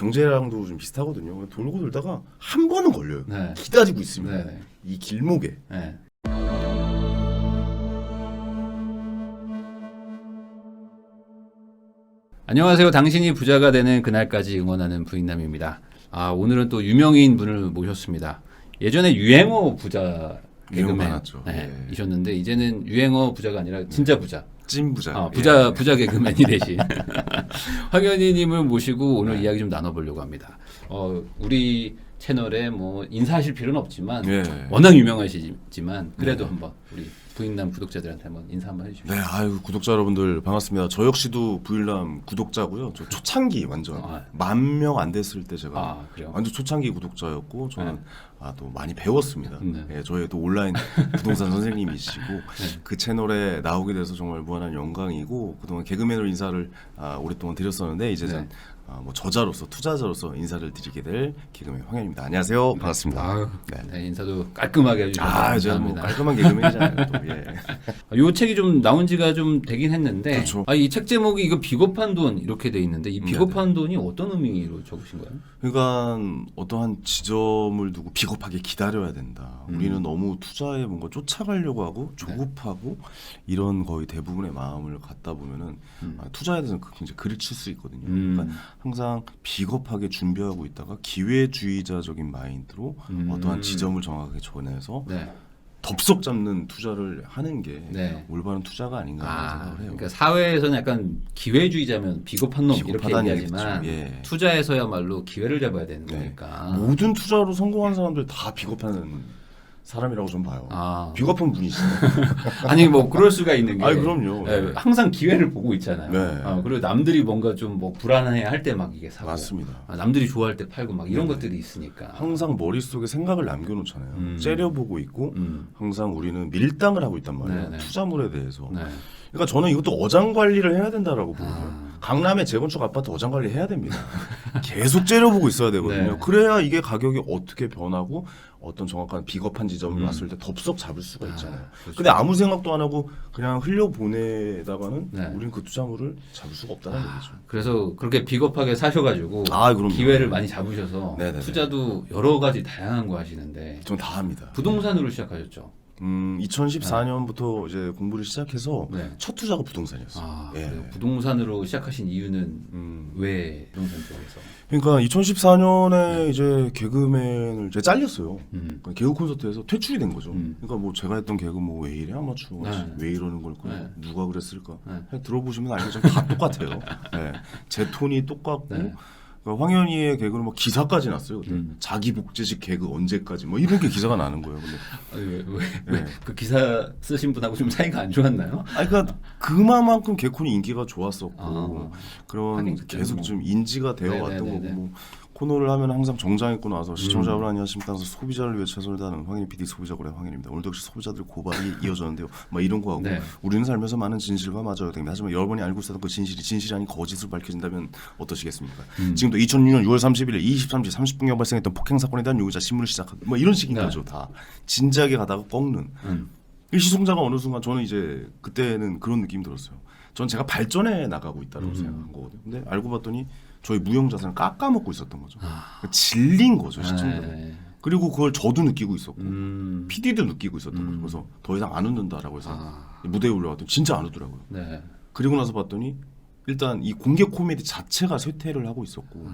경제랑도 좀 비슷하거든요. 돌고 돌다가 한 번은 걸려요. 네. 기다리고 있습니다. 네. 이 길목에. 네. 안녕하세요. 당신이 부자가 되는 그날까지 응원하는 부인남입니다. 오늘은 또 유명인 분을 모셨습니다. 예전에 유행어 부자 유행 개그맨 많았죠. 네. 이셨는데 이제는 유행어 부자가 아니라 진짜 부자. 찐 부자. 부자 개그맨이 되신 황현희님을 모시고 오늘 이야기 좀 나눠보려고 합니다. 우리 채널에 뭐 인사하실 필요는 없지만 워낙 유명하시지만 그래도 한번 우리 부인남 구독자들한테 한번 인사 한번 해주십시오. 네, 아유 구독자 여러분들 반갑습니다. 저 역시도 부인남 구독자고요. 저 초창기 완전 10,000명 안 됐을 때 제가 완전 초창기 구독자였고 저는 또 많이 배웠습니다. 네, 저의 또 온라인 부동산 선생님이시고 그 채널에 나오게 돼서 정말 무한한 영광이고 그동안 개그맨으로 인사를 오랫동안 드렸었는데 이제는 뭐 저자로서 투자자로서 인사를 드리게 될 개그맨 황현입니다. 안녕하세요. 반갑습니다. 네, 인사도 깔끔하게 해주셔서 감사합니다. 뭐 깔끔한 개그맨이잖아요. 또. 요 책이 좀 나온 지가 좀 되긴 했는데 그렇죠. 이 책 제목이 이거 비겁한 돈 이렇게 돼 있는데 이 비겁한 돈이 어떤 의미로 적으신 거예요? 그러니까 어떠한 지점을 두고 비겁하게 기다려야 된다. 우리는 너무 투자에 뭔가 쫓아가려고 하고 조급하고 이런 거의 대부분의 마음을 갖다 보면은 투자에 대해서는 굉장히 그를 칠 수 있거든요. 그러니까 항상 비겁하게 준비하고 있다가 기회주의자적인 마인드로 어떠한 지점을 정확하게 정해서 덥석 잡는 투자를 하는 게 올바른 투자가 아닌가 생각을 해요. 그러니까 사회에서는 약간 기회주의자면 비겁한 놈 이렇게 얘기하지만 투자에서야말로 기회를 잡아야 되는 거니까. 모든 투자로 성공한 사람들 다 비겁한 사람이라고 좀 봐요. 비겁한 분이시죠. 아니 뭐 그럴 수가 있는 게. 그럼요. 항상 기회를 보고 있잖아요. 그리고 남들이 뭔가 좀 뭐 불안해 할 때 막 이게 사고. 맞습니다. 남들이 좋아할 때 팔고 막 이런 것들이 있으니까. 항상 머릿속에 생각을 남겨놓잖아요. 째려보고 있고 항상 우리는 밀당을 하고 있단 말이에요. 투자물에 대해서. 그러니까 저는 이것도 어장 관리를 해야 된다라고 보거든요. 강남의 재건축 아파트 어장 관리 해야 됩니다. 계속 째려보고 있어야 되거든요. 그래야 이게 가격이 어떻게 변하고 어떤 정확한 비겁한 지점을 왔을 때 덥석 잡을 수가 있잖아요. 근데 아무 생각도 안 하고 그냥 흘려보내다가는 우리는 그 투자물을 잡을 수가 없다는 얘기죠. 그래서 그렇게 비겁하게 사셔가지고 기회를 많이 잡으셔서 투자도 여러 가지 다양한 거 하시는데 전 다 합니다. 부동산으로 시작하셨죠? 2014년부터 이제 공부를 시작해서 첫 투자가 부동산이었어요. 부동산으로 시작하신 이유는 왜 부동산 쪽에서? 그러니까 2014년에 이제 개그맨을 이제 잘렸어요. 그러니까 개그 콘서트에서 퇴출이 된 거죠. 그러니까 뭐 제가 했던 개그 뭐 왜 이래 아마추어 왜 이러는 걸까 누가 그랬을까 들어보시면 알겠지만 다 똑같아요. 제 톤이 똑같고. 그러니까 황현희의 개그는 뭐 기사까지 났어요. 그때. 자기 복제식 개그 언제까지 뭐 이런 게 기사가 나는 거예요. 근데 왜 그 기사 쓰신 분하고 좀 사이가 안 좋았나요? 그러니까 그만큼 개콘이 인기가 좋았었고 그런 계속 좀 인지가 되어 왔던 거고 뭐 코너를 하면 항상 정장 입고 나와서 시청자 여러분 안녕하십니까 하면서 소비자를 위해 최선을 다하는 황현희 PD 소비자고래 황현희입니다. 오늘도 역시 소비자들 고발이 이어졌는데요. 막 이런 거 하고 우리는 살면서 많은 진실과 마주해야 됩니다. 하지만 여러분이 알고 있었던 그 진실이 아닌 거짓으로 밝혀진다면 어떠시겠습니까? 지금도 2006년 6월 31일 23시 30분경 발생했던 폭행 사건에 대한 요구자 신문을 시작하고 뭐 이런 식인 거죠. 다 진지하게 가다가 꺾는. 이 시청자가 어느 순간 저는 이제 그때는 그런 느낌이 들었어요. 전 제가 발전해 나가고 있다고 생각한 거거든요. 근데 알고 봤더니 저희 무형 자산을 깎아먹고 있었던 거죠. 질린 거죠, 시청자들. 그리고 그걸 저도 느끼고 있었고 PD도 느끼고 있었던 거죠. 그래서 더 이상 안 웃는다라고 해서 무대에 올라갔더니 진짜 안 웃더라고요. 그리고 나서 봤더니 일단 이 공개 코미디 자체가 쇠퇴를 하고 있었고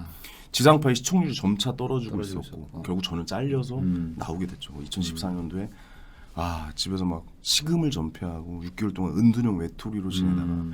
지상파의 시청률이 점차 떨어지고 있었고 결국 저는 잘려서 나오게 됐죠. 2014년도에 집에서 막 식음을 전폐하고 6개월 동안 은둔형 외톨이로 지내다가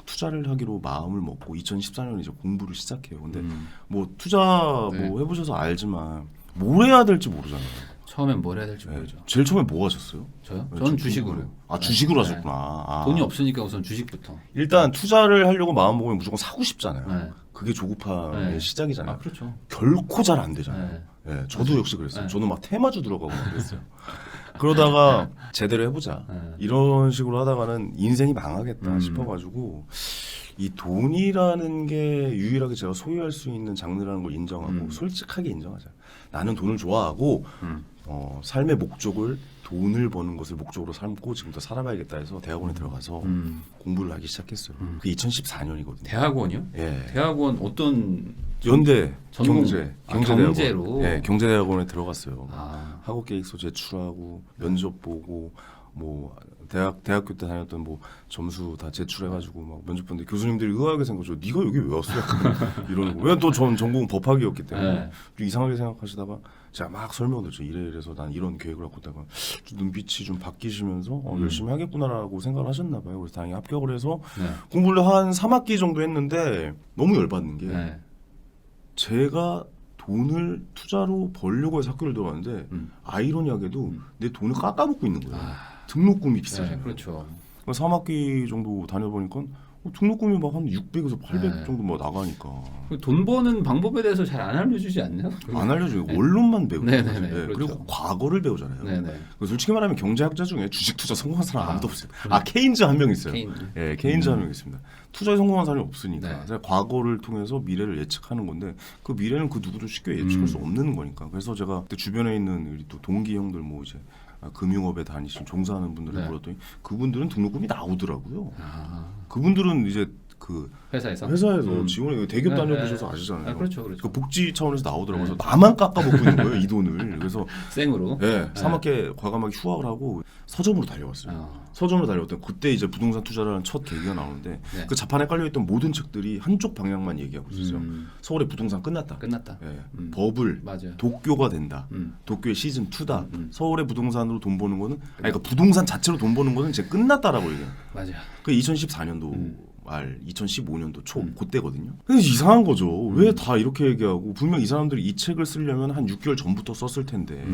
투자를 하기로 마음을 먹고 2014년에 이제 공부를 시작해요. 근데 뭐 투자 뭐 해보셔서 알지만 뭘 해야 될지 모르잖아요. 처음엔 뭘 해야 될지 모르죠. 제일 처음에 뭐 하셨어요? 저요? 저는 주식으로. 주식으로 하셨구나. 돈이 없으니까 우선 주식부터. 일단 투자를 하려고 마음 먹으면 무조건 사고 싶잖아요. 그게 조급함의 시작이잖아요. 그렇죠. 결코 잘 안 되잖아요. 저도 역시 그랬어요. 저는 막 테마주 들어가고 그랬어요. 그러다가 제대로 해보자 이런 식으로 하다가는 인생이 망하겠다 싶어가지고 이 돈이라는 게 유일하게 제가 소유할 수 있는 장르라는 걸 인정하고 솔직하게 인정하자. 나는 돈을 좋아하고 삶의 목적을 돈을 버는 것을 목적으로 삼고 지금부터 살아봐야겠다 해서 대학원에 들어가서 공부를 하기 시작했어요. 그게 2014년이거든요. 대학원이요? 예. 대학원 어떤 연대 전공? 경제대학원. 경제로? 네, 경제대학원에 들어갔어요. 아. 학업계획서 제출하고 면접 보고 뭐 대학교 때 다녔던 뭐 점수 다 제출해가지고 막 면접 보는데 교수님들이 의아하게 생각하죠. 네가 여기 왜 왔어? 이러는 거. 왜냐면 또 전 전공 법학이었기 때문에 네. 좀 이상하게 생각하시다가 제가 막 설명을 했죠. 이래서 난 이런 계획을 갖고 있다가 좀 눈빛이 좀 바뀌시면서 열심히 하겠구나라고 생각을 하셨나 봐요. 그래서 다행히 합격을 해서 네. 공부를 한 3학기 정도 했는데 너무 열받는 게 네. 제가 돈을 투자로 벌려고 해서 학교를 들어갔는데 아이러니하게도 내 돈을 깎아먹고 있는 거예요. 등록금이 비싸잖아요. 네, 그렇죠. 3학기 정도 다녀보니까 등록금이 막 한 600에서 800 정도 뭐 나가니까 돈 버는 방법에 대해서 잘 안 알려주지 않나요? 안 알려줘요. 원론만 배우죠. 네네네, 네, 그렇죠. 그리고 과거를 배우잖아요. 네네. 솔직히 말하면 경제학자 중에 주식 투자 성공한 사람 아무도 없어요. 케인즈 한 명 있어요. 케인즈 한 명 있습니다. 투자에 성공한 사람이 없으니까 네. 제가 과거를 통해서 미래를 예측하는 건데 그 미래는 그 누구도 쉽게 예측할 수 없는 거니까. 그래서 제가 그때 주변에 있는 우리 또 동기 형들 뭐 이제 금융업에 다니신 종사하는 분들을 네. 물었더니 그분들은 등록금이 나오더라고요. 아. 그분들은 이제 그 회사에서 지원해 대기업 네, 다녀보셔서 네. 아시잖아요. 아, 그렇죠, 그렇죠. 그 복지 차원에서 나오더라고요. 네. 그래서 나만 깎아먹고 있는 거예요, 이 돈을. 그래서 생으로. 네, 3학기에 과감하게 휴학을 하고 서점으로 달려왔어요. 서점으로 달려왔던 그때 이제 부동산 투자를 하는 첫 계기가 나오는데 네. 그 자판에 깔려있던 모든 책들이 한쪽 방향만 얘기하고 있었어요. 서울의 부동산 끝났다. 예, 버블, 맞아요. 도쿄가 된다. 음. 도쿄의 시즌 2다. 서울의 부동산으로 돈 버는 거는 그러니까 부동산 자체로 돈 버는 거는 이제 끝났다라고 얘기해요. 맞아요. 그 2014년도 말, 2015년도 초 그때거든요. 그래서 이상한 거죠. 왜 다 이렇게 얘기하고 분명 이 사람들이 이 책을 쓰려면 한 6개월 전부터 썼을 텐데.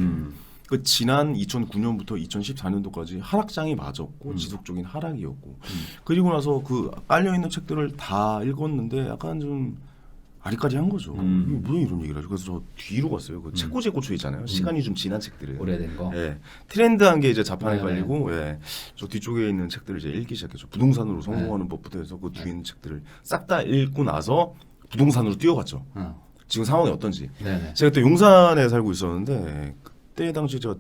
그 지난 2009년부터 2014년도까지 하락장이 맞았고 지속적인 하락이었고 그리고 나서 그 깔려 있는 책들을 다 읽었는데 약간 좀 아리까리한 거죠. 이게 뭐 이런 얘기를 하죠. 그래서 저 뒤로 갔어요. 그 책꽂이에 꽂혀 있잖아요. 시간이 좀 지난 책들을. 오래된 거. 예, 트렌드한 게 이제 자판에 네, 깔리고, 예, 저 뒤쪽에 있는 책들을 이제 읽기 시작했죠. 부동산으로 성공하는 법부터 해서 그 뒤에 있는 책들을 싹 다 읽고 나서 부동산으로 뛰어갔죠. 지금 상황이 어떤지. 네네. 제가 그때 용산에 살고 있었는데 그때 당시 제가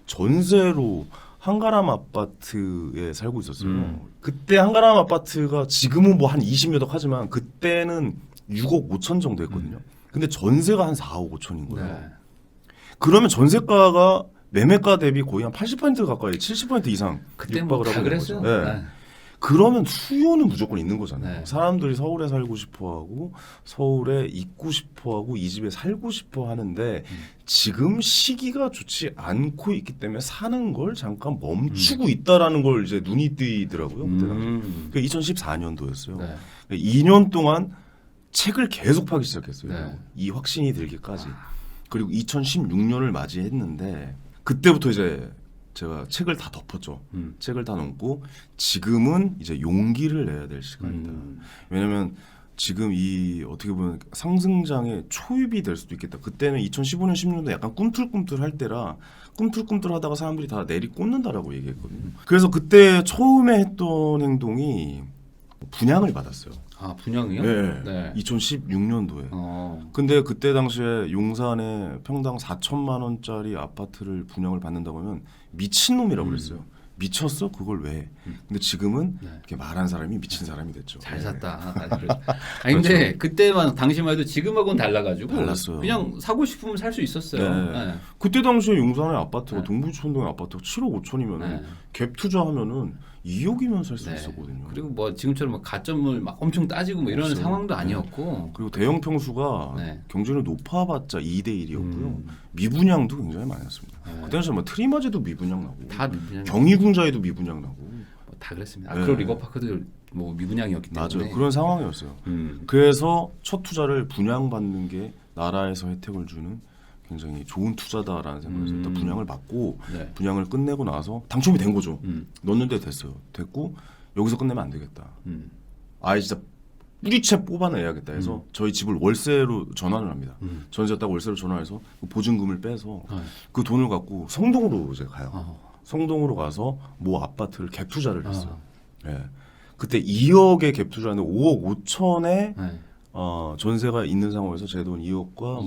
전세로 한가람 아파트에 살고 있었어요. 그때 한가람 아파트가 지금은 뭐 한 20몇 억 하지만 그때는 6억 5천 정도 했거든요. 근데 전세가 한 4억 5천인 거예요. 네. 그러면 전세가가 매매가 대비 거의 한 80% 가까이 70% 이상 그때 뭐 육박을 다 하고 있는 그랬어요. 거죠. 네. 네. 그러면 수요는 무조건 있는 거잖아요. 네. 사람들이 서울에 살고 싶어하고 서울에 있고 싶어하고 이 집에 살고 싶어 하는데 지금 시기가 좋지 않고 있기 때문에 사는 걸 잠깐 멈추고 있다라는 걸 이제 눈이 띄더라고요. 그때 당시. 2014년도였어요. 네. 2년 동안 책을 계속 파기 시작했어요. 네. 이 확신이 들기까지. 그리고 2016년을 맞이했는데 그때부터 이제 제가 책을 다 덮었죠. 책을 다 넘고 지금은 이제 용기를 내야 될 시간이다. 왜냐하면 지금 이 어떻게 보면 상승장의 초입이 될 수도 있겠다. 그때는 2015년 16년도 약간 꿈틀꿈틀 할 때라 꿈틀꿈틀 하다가 사람들이 다 내리꽂는다라고 얘기했거든요. 그래서 그때 처음에 했던 행동이 분양을 받았어요. 아 분양이요? 네. 네. 2016년도에. 근데 그때 당시에 용산에 평당 4천만 원짜리 아파트를 분양을 받는다고 하면 미친놈이라고 그랬어요. 미쳤어? 그걸 왜? 근데 지금은 이렇게 말한 사람이 미친 사람이 됐죠. 잘 네. 샀다. 아니 근데 그때만 당시만 해도 지금하고는 달라가지고 달랐어요. 그냥 사고 싶으면 살 수 있었어요. 네. 네. 그때 당시에 용산의 아파트가 네. 동부천동의 아파트가 7억 5천이면 네. 갭 투자하면은 2억이면 살 수 네. 있었거든요. 그리고 뭐 지금처럼 막 가점을 막 엄청 따지고 뭐 이런 없어요. 상황도 네. 아니었고. 그리고 대형 평수가 네. 경쟁이 높아봤자 2대 1이었고요. 미분양도 굉장히 많았습니다. 네. 그 당시에 뭐 트리마제도 미분양 나고, 다 미분양. 경희궁자에도 미분양 나고. 뭐 다 그랬습니다. 네. 아크로 리버파크도 뭐 미분양이었기 때문에. 맞아요. 그런 상황이었어요. 그래서 첫 투자를 분양받는 게 나라에서 혜택을 주는 굉장히 좋은 투자다라는 생각에서 일단 분양을 받고 네. 분양을 끝내고 나서 당첨이 된 거죠. 넣는데 됐어요. 됐고 여기서 끝내면 안 되겠다. 아예 진짜 뿌리채 뽑아내야겠다 해서 저희 집을 월세로 전환을 합니다. 전세였다가 월세로 전환해서 그 보증금을 빼서 그 돈을 갖고 성동으로 이제 가요. 성동으로 가서 모 아파트를 갭 투자를 했어요. 예. 그때 2억의 갭 투자하는데 5억 5천에 네. 전세가 있는 상황에서 제 돈 2억과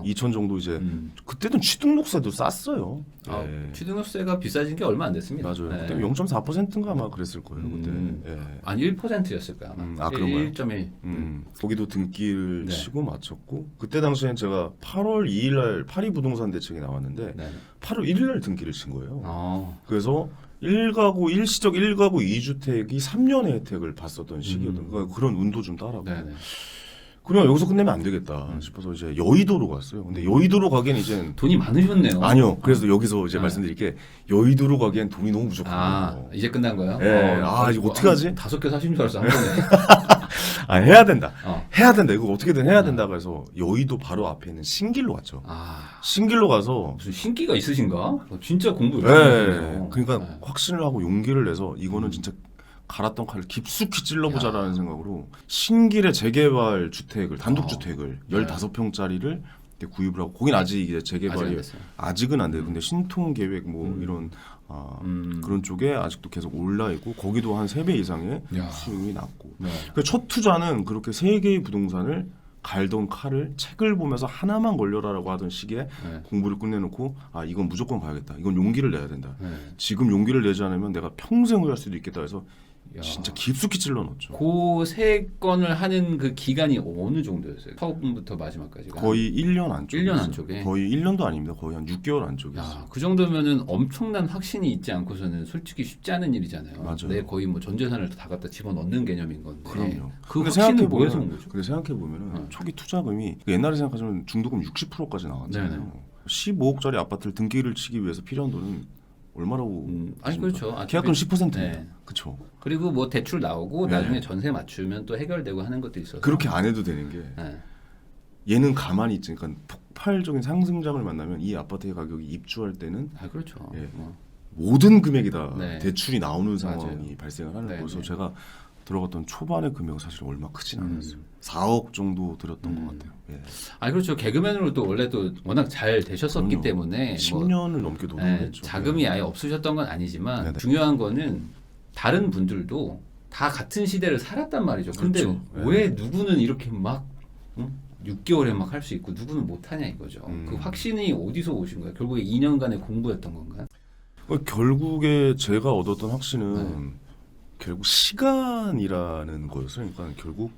2천 정도 이제 그때는 취등록세도 쌌어요. 아, 예. 취등록세가 비싸진 게 얼마 안 됐습니다. 맞아요. 네. 그때 0.4%인가 아마 그랬을 거예요. 그때. 예. 아니 1%였을 거야. 아마. 그런가요? 1.1. 거기도 등기를 네. 치고 마쳤고 그때 당시엔 제가 8월 2일 날 파리 부동산 대책이 나왔는데 네. 8월 1일 날 등기를 친 거예요. 어. 그래서 1가구 일시적 1가구 2주택이 3년의 혜택을 봤었던 시기였던 그러니까 그런 운도 좀 따라고. 네네. 그냥 여기서 끝내면 안 되겠다 싶어서 이제 여의도로 갔어요. 근데 여의도로 가기엔 이제 돈이 많으셨네요. 아니요. 그래서 여기서 이제 말씀드릴 게 여의도로 가기엔 돈이 너무 부족해요. 이제 끝난 거예요? 예. 이거 어떻게 하지? 5개 사신 줄 알았어. 한 번에. 해야 된다. 어. 해야 된다. 이거 어떻게든 해야 된다. 그래서 여의도 바로 앞에 있는 신길로 갔죠. 신길로 가서 무슨 신기가 있으신가? 진짜 공부 네. 열심히 하시네요. 그러니까 확신을 하고 용기를 내서 이거는 진짜 갈았던 칼을 깊숙이 찔러보자라는 생각으로 신길의 재개발 주택을 단독 주택을 15평짜리를 구입을 하고 거긴 아직 이제 재개발이 아직은 안 돼요. 근데 신통 계획 뭐 이런 그런 쪽에 아직도 계속 올라 있고 거기도 한 3배 이상의 수익이 났고. 그러니까 첫 투자는 그렇게 3개의 부동산을 갈던 칼을 책을 보면서 하나만 걸려라라고 하던 시기에 공부를 끝내놓고 이건 무조건 가야겠다. 이건 용기를 내야 된다. 지금 용기를 내지 않으면 내가 평생 후회할 수도 있겠다 해서 진짜 깊숙이 찔러 넣었죠. 그 세 건을 하는 그 기간이 어느 정도였어요? 처음부터 마지막까지? 거의 1년 안쪽에. 1년 안쪽에? 거의 1년도 아닙니다. 거의 한 6개월 안쪽이었어요. 그 정도면은 엄청난 확신이 있지 않고서는 솔직히 쉽지 않은 일이잖아요. 맞아요. 내 거의 뭐 전 재산을 다 갖다 집어넣는 개념인 건데. 그럼요. 그 확신은 뭐에서 온 거죠? 근데 생각해 보면은 초기 투자금이 옛날에 생각하자면 중도금 60%까지 나왔잖아요. 15억짜리 아파트를 등기를 치기 위해서 필요한 돈은 얼마라고? 아니 그렇죠. 계약금 10%입니다. 네. 그렇죠. 그리고 뭐 대출 나오고 나중에 전세 맞추면 또 해결되고 하는 것도 있어서 그렇게 안 해도 되는 게 얘는 가만히 있지. 그러니까 폭발적인 상승장을 만나면 이 아파트의 가격이 입주할 때는 그렇죠. 모든 금액이 다 대출이 나오는 상황이 맞아요. 발생을 하는 거예요. 그래서 제가 들어갔던 초반의 금액은 사실 얼마 크진 않았어요. 4억 정도 들였던 것 같아요. 그렇죠. 개그맨으로 또 원래 또 워낙 잘 되셨었기 그럼요. 때문에 10년을 넘게 노동했죠. 자금이 아예 없으셨던 건 아니지만 중요한 거는 다른 분들도 다 같은 시대를 살았단 말이죠. 근데 그렇죠. 왜 누구는 이렇게 막 6개월에 막 할 수 있고 누구는 못 하냐 이거죠. 그 확신이 어디서 오신 거예요? 결국에 2년간의 공부였던 건가요? 결국에 제가 얻었던 확신은 결국 시간이라는 거였어요. 그러니까 결국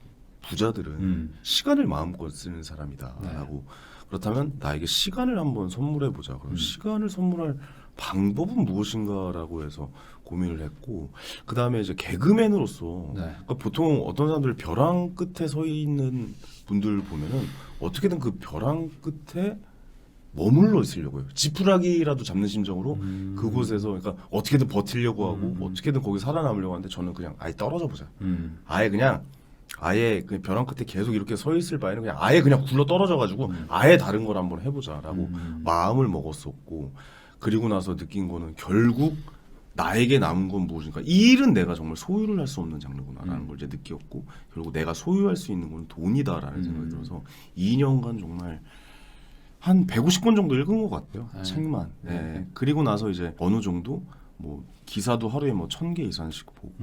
부자들은 시간을 마음껏 쓰는 사람이다라고. 그렇다면 나에게 시간을 한번 선물해 보자. 그럼 시간을 선물할 방법은 무엇인가라고 해서 고민을 했고 그 다음에 이제 개그맨으로서 그러니까 보통 어떤 사람들 벼랑 끝에 서 있는 분들 보면은 어떻게든 그 벼랑 끝에 머물러 있으려고요. 지푸라기라도 잡는 심정으로 그곳에서 그러니까 어떻게든 버티려고 하고 어떻게든 거기 살아남으려고 하는데 저는 그냥 아예 떨어져 보자. 아예 그냥 벼랑 끝에 계속 이렇게 서 있을 바에는 그냥 아예 그냥 굴러 떨어져 가지고 아예 다른 걸 한번 해보자라고 마음을 먹었었고 그리고 나서 느낀 거는 결국 나에게 남은 건 무엇인가? 이 일은 내가 정말 소유를 할 수 없는 장르구나라는 걸 이제 느꼈고 결국 내가 소유할 수 있는 건 돈이다라는 생각이 들어서 2년간 정말 한 150권 정도 읽은 것 같아요. 책만. 그리고 나서 이제 어느 정도 뭐 기사도 하루에 뭐 1000개 이상씩 보고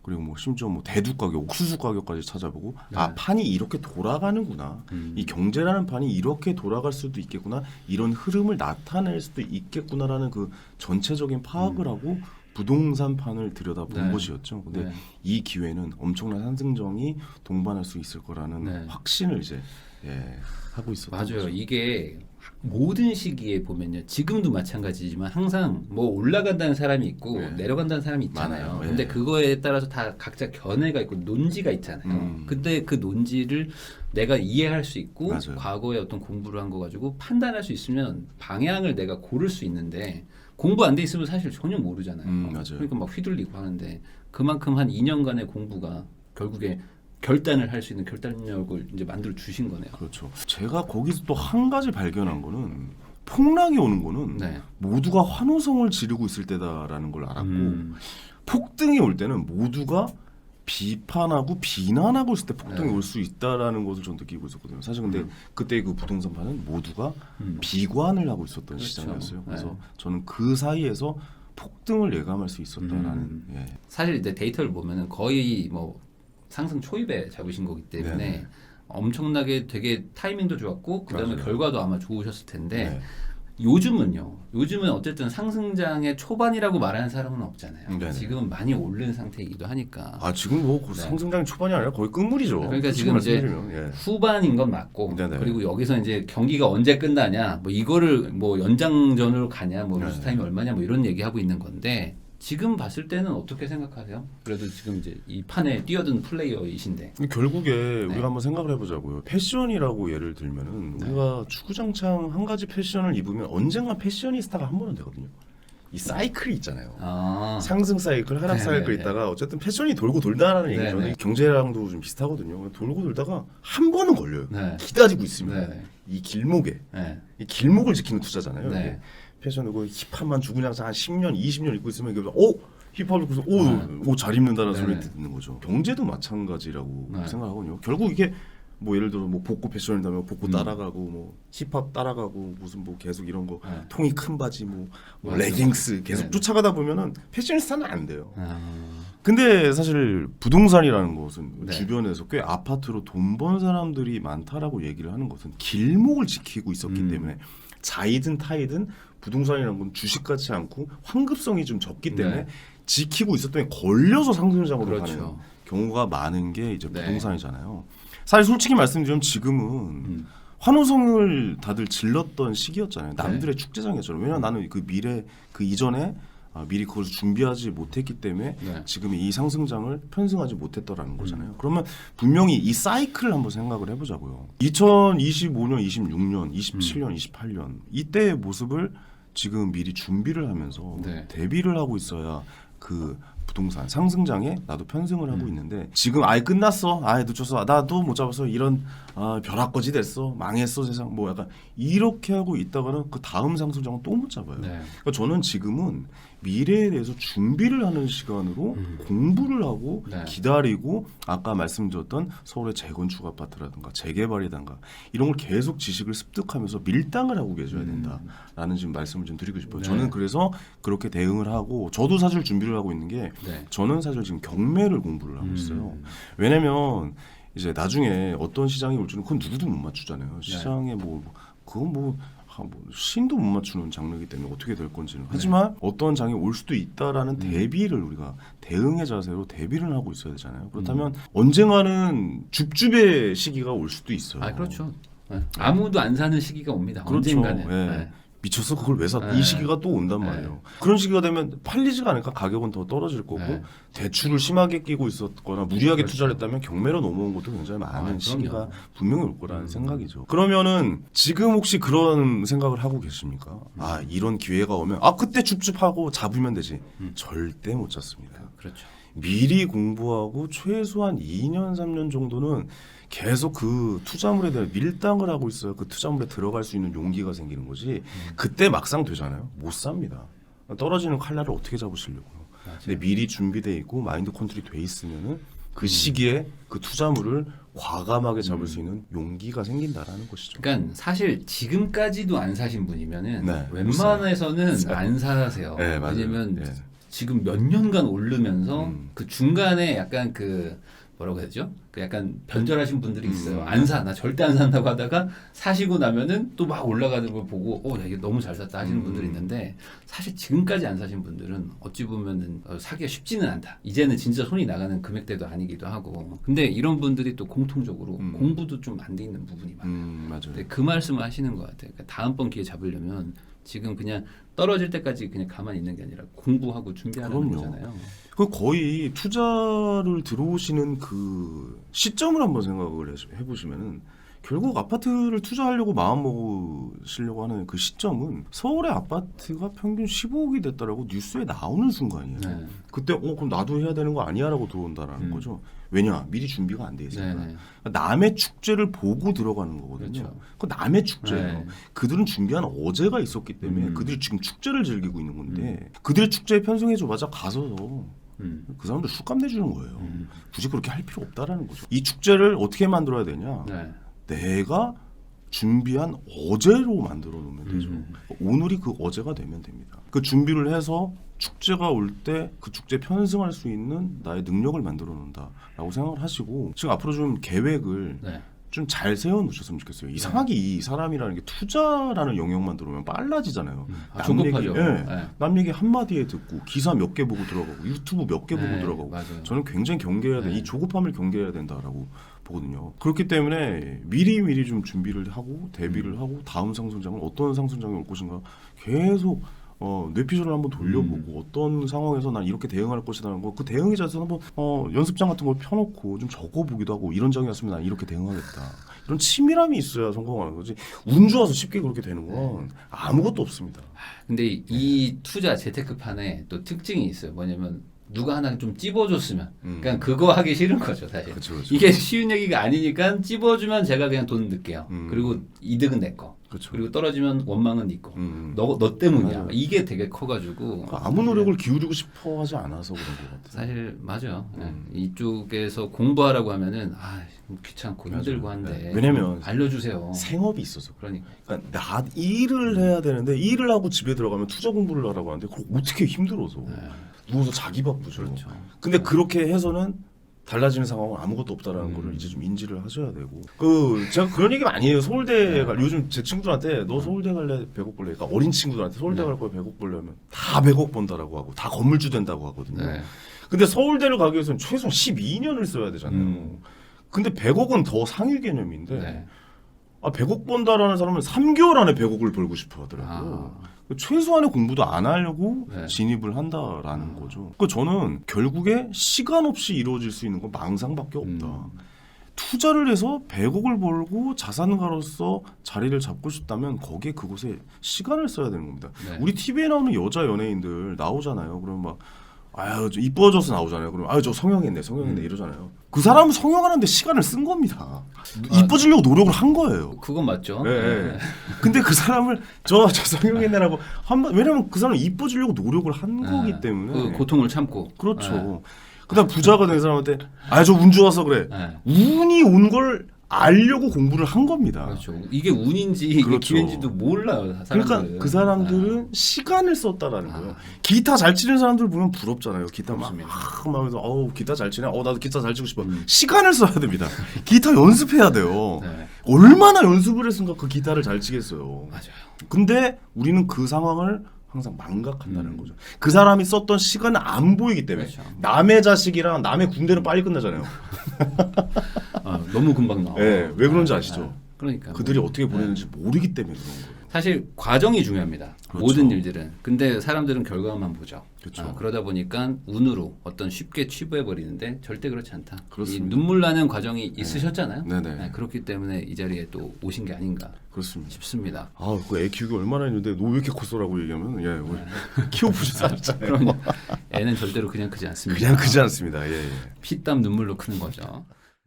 그리고 뭐 심지어 뭐 대두 가격, 옥수수 가격까지 찾아보고 판이 이렇게 돌아가는구나. 이 경제라는 판이 이렇게 돌아갈 수도 있겠구나. 이런 흐름을 나타낼 수도 있겠구나라는 그 전체적인 파악을 하고 부동산 판을 들여다본 것이었죠. 근데 이 기회는 엄청난 상승정이 동반할 수 있을 거라는 확신을 이제 하고 있었던 맞아요. 거죠. 이게 모든 시기에 보면요. 지금도 마찬가지지만 항상 뭐 올라간다는 사람이 있고 내려간다는 사람이 있잖아요. 근데 그거에 따라서 다 각자 견해가 있고 논지가 있잖아요. 근데 그 논지를 내가 이해할 수 있고 과거에 어떤 공부를 한 거 가지고 판단할 수 있으면 방향을 내가 고를 수 있는데 공부 안 돼 있으면 사실 전혀 모르잖아요. 그러니까 막 휘둘리고 하는데 그만큼 한 2년간의 공부가 결국에 결단을 할 수 있는 결단력을 이제 만들어 주신 거네요. 그렇죠. 제가 거기서 또 한 가지 발견한 거는 폭락이 오는 거는 모두가 환호성을 지르고 있을 때다라는 걸 알았고 폭등이 올 때는 모두가 비판하고 비난하고 있을 때 폭등이 올 수 있다라는 것을 전 느끼고 있었거든요. 사실 근데 그때 그 부동산판은 모두가 비관을 하고 있었던 시장이었어요. 그래서 저는 그 사이에서 폭등을 예감할 수 있었다라는. 예. 사실 이제 데이터를 보면은 거의 뭐 상승 초입에 잡으신 거기 때문에 네. 엄청나게 되게 타이밍도 좋았고 그다음에 맞아요. 결과도 아마 좋으셨을 텐데 네. 요즘은 어쨌든 상승장의 초반이라고 말하는 사람은 없잖아요. 네네. 지금은 많이 오른 상태이기도 하니까. 아 지금 뭐 네. 상승장이 초반이 아니라 거의 끝물이죠. 그러니까 솔직히 지금 이제 말씀드리면. 예. 후반인 건 맞고 네네. 그리고 여기서 이제 경기가 언제 끝나냐 뭐 이거를 뭐 연장전으로 가냐 뭐 네. 루스 타임이 얼마냐 뭐 이런 얘기하고 있는 건데 지금 봤을 때는 어떻게 생각하세요? 그래도 지금 이제 이 판에 뛰어든 플레이어이신데 결국에 네. 우리가 한번 생각을 해보자고요. 패션이라고 예를 들면은 우리가 추구장창 한 가지 패션을 입으면 언젠가 패셔니스타가 한 번은 되거든요. 이 사이클이 있잖아요. 상승 사이클, 하락 네네네. 사이클 있다가 어쨌든 패션이 돌고 돌다라는 얘기죠. 네네. 경제랑도 좀 비슷하거든요. 돌고 돌다가 한 번은 걸려요. 네. 기다리고 있으면 네네. 이 길목에 네. 이 길목을 지키는 투자잖아요. 네. 이게 패션이고 힙합만 주구장창 한 10년, 20년 입고 있으면 이게 힙합 입고서 옷 잘 입는다는 네네. 소리 듣는 거죠. 경제도 마찬가지라고 네. 생각하거든요. 결국 이게 뭐 예를 들어 뭐 복고 패션이라면 복고 따라가고 뭐 힙합 따라가고 무슨 뭐 계속 이런 거 네. 통이 큰 바지 뭐 맞아요. 레깅스 계속 네네. 쫓아가다 보면은 패셔니스타는 안 돼요. 아, 근데 사실 부동산이라는 것은 네. 주변에서 꽤 아파트로 돈 번 사람들이 많다라고 얘기를 하는 것은 길목을 지키고 있었기 때문에 자이든 타이든 부동산이라는 건 주식 같지 않고 환급성이 좀 적기 때문에 네. 지키고 있었더니 걸려서 상승장으로 그렇죠. 가는 경우가 많은 게 이제 네. 부동산이잖아요. 사실 솔직히 말씀드리면 지금은 환호성을 다들 질렀던 시기였잖아요. 남들의 축제장이었잖아요. 왜냐하면 나는 그 미래 그 이전에 미리 그걸 준비하지 못했기 때문에 네. 지금 이 상승장을 편승하지 못했더라는 거잖아요. 그러면 분명히 이 사이클을 한번 생각을 해보자고요. 2025년, 26년, 27년, 28년 이때의 모습을 지금 미리 준비를 하면서 네. 대비를 하고 있어야 그 부동산 상승장에 나도 편승을 하고 있는데 지금 아예 끝났어, 아예 늦췄어, 나도 못 잡았어, 이런 벼락거지 됐어, 망했어 세상 뭐 약간 이렇게 하고 있다가는 그 다음 상승장은 또 못 잡아요. 네. 그러니까 저는 지금은 미래에 대해서 준비를 하는 시간으로 공부를 하고 네. 기다리고 아까 말씀드렸던 서울의 재건축 아파트라든가 재개발이든가 이런 걸 계속 지식을 습득하면서 밀당을 하고 계셔야 된다라는 지금 말씀을 좀 드리고 싶어요. 네. 저는 그래서 그렇게 대응을 하고 저도 사실 준비를 하고 있는 게 네. 저는 사실 지금 경매를 공부를 하고 있어요. 왜냐면 이제 나중에 어떤 시장이 올지는 그건 누구도 못 맞추잖아요. 시장에 그건 뭐 신도 못 맞추는 장르이기 때문에 어떻게 될 건지는. 하지만 어떤 장이 올 수도 있다라는 대비를 우리가 대응의 자세로 대비를 하고 있어야 되잖아요. 그렇다면 언젠가는 줍줍의 시기가 올 수도 있어요. 아 그렇죠. 네. 아무도 안 사는 시기가 옵니다. 그렇죠. 언젠가는. 예. 네. 미쳤어 그걸 왜 사? 네. 이 시기가 또 온단 말이에요. 그런 시기가 되면 팔리지가 않으니까 가격은 더 떨어질 거고 네. 대출을 심하게 끼고 있었거나 무리하게 그렇죠. 투자를 했다면 경매로 넘어온 것도 굉장히 많은 그럼요. 시기가 분명히 올 거라는 생각이죠. 그러면은 지금 혹시 그런 생각을 하고 계십니까? 아 이런 기회가 오면 그때 줍줍하고 잡으면 되지. 절대 못 잡습니다. 그렇죠. 미리 공부하고 최소한 2년 3년 정도는 계속 그 투자물에 대한 밀당을 하고 있어요. 그 투자물에 들어갈 수 있는 용기가 생기는 거지. 그때 막상 되잖아요. 못 삽니다. 떨어지는 칼날을 어떻게 잡으시려고요. 근데 미리 준비돼 있고 마인드 컨트롤이 돼 있으면은 그 시기에 그 투자물을 과감하게 잡을 수 있는 용기가 생긴다라는 것이죠. 그러니까 사실 지금까지도 안 사신 분이면은 네, 웬만해서는 안 사세요. 네, 맞아요. 왜냐면 네. 지금 몇 년간 오르면서 그 중간에 약간 그 뭐라고 해야 되죠? 그 약간 변절하신 분들이 있어요. 안 사, 나 절대 안 산다고 하다가 사시고 나면은 또 막 올라가는 걸 보고, 야, 이게 너무 잘 샀다 하시는 분들이 있는데 사실 지금까지 안 사신 분들은 어찌 보면은 사기가 쉽지는 않다. 이제는 진짜 손이 나가는 금액대도 아니기도 하고. 근데 이런 분들이 또 공통적으로 공부도 좀 안 돼 있는 부분이 많아요. 맞아요. 근데 그 말씀을 하시는 것 같아요. 그러니까 다음번 기회 잡으려면 지금 그냥 떨어질 때까지 그냥 가만히 있는 게 아니라 공부하고 준비하는 그럼요. 거잖아요. 그 거의 투자를 들어오시는 그 시점을 한번 생각을 해보시면은 결국 아파트를 투자하려고 마음 먹으시려고 하는 그 시점은 서울의 아파트가 평균 15억이 됐다라고 뉴스에 나오는 순간이에요. 네. 그때 그럼 나도 해야 되는 거 아니야라고 들어온다라는 거죠. 왜냐 미리 준비가 안 돼 있으니까. 네네. 남의 축제를 보고 들어가는 거거든요. 그렇죠. 그 남의 축제예요. 네. 그들은 준비한 어제가 있었기 때문에 그들이 지금 축제를 즐기고 있는 건데 그들의 축제에 편승해줘봤자 가서 그 사람들 술값 내주는 거예요. 굳이 그렇게 할 필요 없다라는 거죠. 이 축제를 어떻게 만들어야 되냐? 네. 내가 준비한 어제로 만들어 놓으면 되죠. 오늘이 그 어제가 되면 됩니다. 그 준비를 해서 축제가 올 때 그 축제 편승할 수 있는 나의 능력을 만들어 놓는다라고 생각을 하시고 지금 앞으로 좀 계획을 네. 좀 잘 세워 놓으셨으면 좋겠어요. 이상하게 이 사람이라는 게 투자라는 영역만 들어오면 빨라지잖아요. 조급하죠. 남 얘기 한마디에 듣고 기사 몇 개 보고 들어가고 유튜브 몇 개 보고 들어가고 맞아요. 저는 굉장히 경계해야 돼. 이 조급함을 경계해야 된다라고 보거든요. 그렇기 때문에 미리 좀 준비를 하고 대비를 하고 다음 상승장은 어떤 상승장이 올 것인가 계속 뇌피셜을 한번 돌려보고 어떤 상황에서 난 이렇게 대응할 것이라는 거 그 대응에 대해서 한번 연습장 같은 걸 펴놓고 좀 적어보기도 하고 이런 장이었으면 난 이렇게 대응하겠다. 이런 치밀함이 있어야 성공하는 거지. 운 좋아서 쉽게 그렇게 되는 건 아무것도 없습니다. 근데 이 투자 재테크판에 또 특징이 있어요. 뭐냐면 누가 하나 좀 찝어줬으면 그냥 그거 하기 싫은 거죠 사실. 그쵸. 이게 쉬운 얘기가 아니니까 찝어주면 제가 그냥 돈 넣을게요. 그리고 이득은 내 거. 그쵸. 그리고 떨어지면 원망은 네 거. 너 때문이야. 맞아요. 이게 되게 커가지고 아무 노력을 기울이고 싶어 하지 않아서 그런 것 같아요. 사실 맞아요. 이쪽에서 공부하라고 하면은 귀찮고 힘들고 한데 네. 왜냐면 알려주세요. 생업이 있어서 그러니까 나 일을 해야 되는데 일을 하고 집에 들어가면 투자 공부를 하라고 하는데 그걸 어떻게 힘들어서 누워서 자기 바쁘죠. 그렇죠. 근데 그렇게 해서는 달라지는 상황은 아무것도 없다라는 거를 이제 좀 인지를 하셔야 되고 제가 그런 얘기 많이 해요. 서울대 요즘 제 친구들한테 너 서울대 갈래 100억 벌래 그러니까 어린 친구들한테 서울대 갈 거야 100억 벌려면 다 100억 번다라고 하고 다 건물주 된다고 하거든요. 네. 근데 서울대를 가기 위해서는 최소한 12년을 써야 되잖아요. 근데 100억은 더 상위 개념인데 네. 100억 번다라는 사람은 3개월 안에 100억을 벌고 싶어 하더라고요. 최소한의 공부도 안 하려고 진입을 한다라는 거죠. 저는 결국에 시간 없이 이루어질 수 있는 건 망상밖에 없다. 투자를 해서 100억을 벌고 자산가로서 자리를 잡고 싶다면 거기에 그곳에 시간을 써야 되는 겁니다. 네. 우리 TV에 나오는 여자 연예인들 나오잖아요. 그러면 막 저 이뻐져서 나오잖아요. 그럼 저 성형했네 이러잖아요. 그 사람은 성형하는데 시간을 쓴 겁니다. 이뻐지려고 노력을 한 거예요. 그건 맞죠. 네. 근데 그 사람을 저 성형했네라고 왜냐면 그 사람은 이뻐지려고 노력을 한 거기 때문에 그 고통을 참고. 그렇죠. 그다음 부자가 된 사람한테 저 운 좋아서 그래. 운이 온 걸 알려고 공부를 한 겁니다. 그렇죠. 이게 운인지 이게 그렇죠. 기회인지도 몰라요. 사람들은. 그러니까 그 사람들은 시간을 썼다라는 거예요. 기타 잘 치는 사람들 보면 부럽잖아요. 기타 막 하면서 기타 잘 치네. 나도 기타 잘 치고 싶어. 시간을 써야 됩니다. 기타 연습해야 돼요. 네. 얼마나 연습을 했으니까 그 기타를 잘 치겠어요. 맞아요. 근데 우리는 그 상황을 항상 망각한다는 거죠. 그 사람이 썼던 시간은 안 보이기 때문에 그렇죠. 남의 자식이랑 남의 군대는 빨리 끝나잖아요. 너무 금방 나와. 네, 왜 그런지 아시죠? 그러니까 그들이 어떻게 보내는지 모르기 때문에 그런 거예요. 사실 과정이 중요합니다. 그렇죠. 모든 일들은. 근데 사람들은 결과만 보죠. 그렇죠. 그러다 보니까 운으로 어떤 쉽게 취부해 버리는데 절대 그렇지 않다. 그렇습니다. 이 눈물 나는 과정이 있으셨잖아요. 네네. 그렇기 때문에 이 자리에 또 오신 게 아닌가 그렇습니다. 싶습니다. 그 애 키우기 얼마나 했는데 너 왜 이렇게 컸어라고 얘기하면 우리 키워보지도 않았잖아요. 그럼요. 애는 절대로 그냥 크지 않습니다. 그냥 크지 않습니다. 예. 피땀 눈물로 크는 거죠.